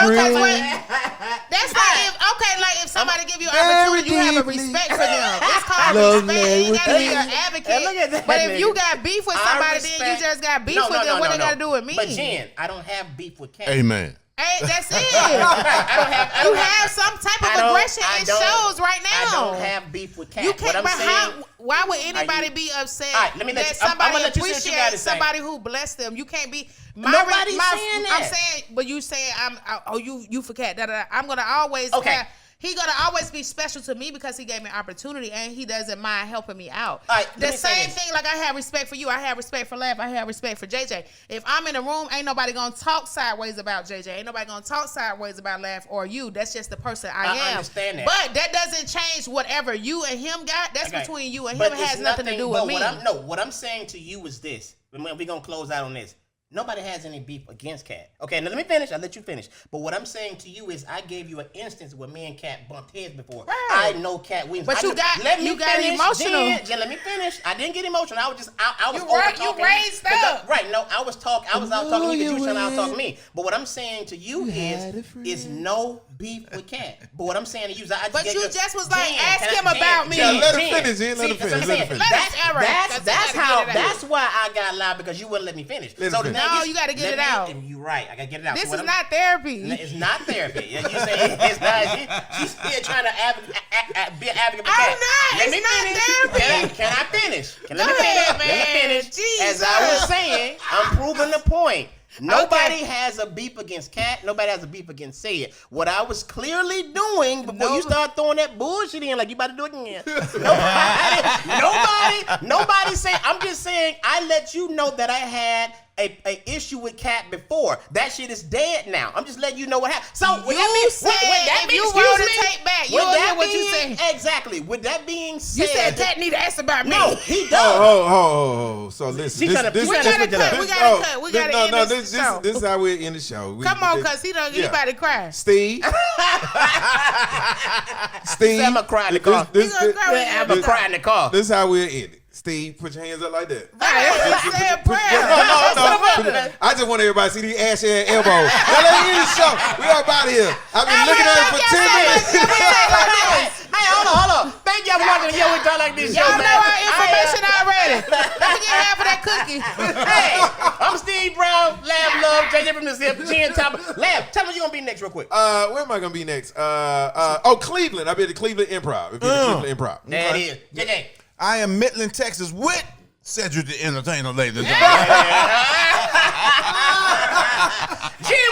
That's like if somebody give you opportunity, you have a respect for them. It's called respect. You gotta be an advocate. But if you got beef with somebody, then you just got beef with them. What they gotta do with me? But Jen, I don't have beef with Cat. Amen. Hey, that's it. You have some type of aggression. It shows right now. I don't have beef with Cat. You can't. But why would anybody be upset that somebody appreciates somebody who blessed them? You can't be. Nobody's saying that. I'm saying, but you saying you for Cat. I'm gonna always have. He gonna always be special to me because he gave me opportunity and he doesn't mind helping me out. The same thing, like I have respect for you, I have respect for Laugh, I have respect for JJ. If I'm in a room, ain't nobody gonna talk sideways about JJ. Ain't nobody gonna talk sideways about Laugh or you. That's just the person I am. I understand that. But that doesn't change whatever you and him got. That's between you and him. It has nothing to do with me. What I'm saying to you is this. We're gonna close out on this. Nobody has any beef against Cat. Okay, now let me finish. I'll let you finish. But what I'm saying to you is I gave you an instance where me and Cat bumped heads before. Right. I know Cat wins. But you got emotional. Jen, let me finish. I didn't get emotional. I was you raised up. Right, no, I was out talking to you because you were trying to out talk me. But what I'm saying to you is no beef with Cat. But what I'm saying to you is But you just was like, ask him about me. Let him finish, Jen. Let him finish. That's why I got loud because you wouldn't let me finish. No, you got to get it out. You're right. I got to get it out. This is not therapy. It's not therapy. You say it's not. She's still trying to be an advocate for Cat. I'm not. Let me finish. Therapy. Can I finish? Let me finish. Jesus. As I was saying, I'm proving the point. Nobody has a beef against Cat. Nobody has a beef against Say It. What I was clearly doing before you start throwing that bullshit in, like you about to do it again. Nobody saying. I'm just saying. I let you know that I had a issue with Cat before. That shit is dead now. I'm just letting you know what happened. So you said if you roll the tape back, you'll hear what you say. Exactly. With that being said, you said Cat need to ask about me. No, he does. Oh. So listen. We gotta cut. We gotta end this show. This is how we end the show. Come on, cause he don't anybody cry. Steve. I'm gonna cry in the car. I'm gonna cry in the car. This is how we'll end it. Steve, put your hands up like that. Say a prayer. No. I just want everybody to see these ass and elbows. Now let's end the show. We all about here. I've been looking at it for 10 minutes. Hey, hold on. Thank y'all for watching the Yo We Talk Like This show, man. Y'all know our information already. Let me get half of that cookie. Hey, I'm Steve Brown, Lab Love, JJ from the Zip, Jen Thomas. Lab, tell me you're gonna be next real quick. Where am I gonna be next? Cleveland. I'll be at the Cleveland Improv. There it is. JJ. I am Midland, Texas with Cedric the Entertainer, ladies and Jen,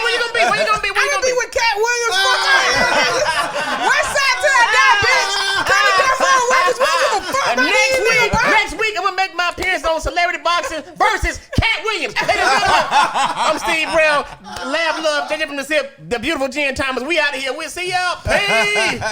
where you gonna be? I'm gonna be with Cat Williams. West side till I die, bitch. Come to Death Row Records. We don't give a fuck about Next week make my appearance on Celebrity Boxing versus Cat Williams. Ladies and gentlemen, I'm Steve Brown, Lab Love, JJ from the Sip, the beautiful Jen Thomas. We out of here. We'll see y'all. Peace.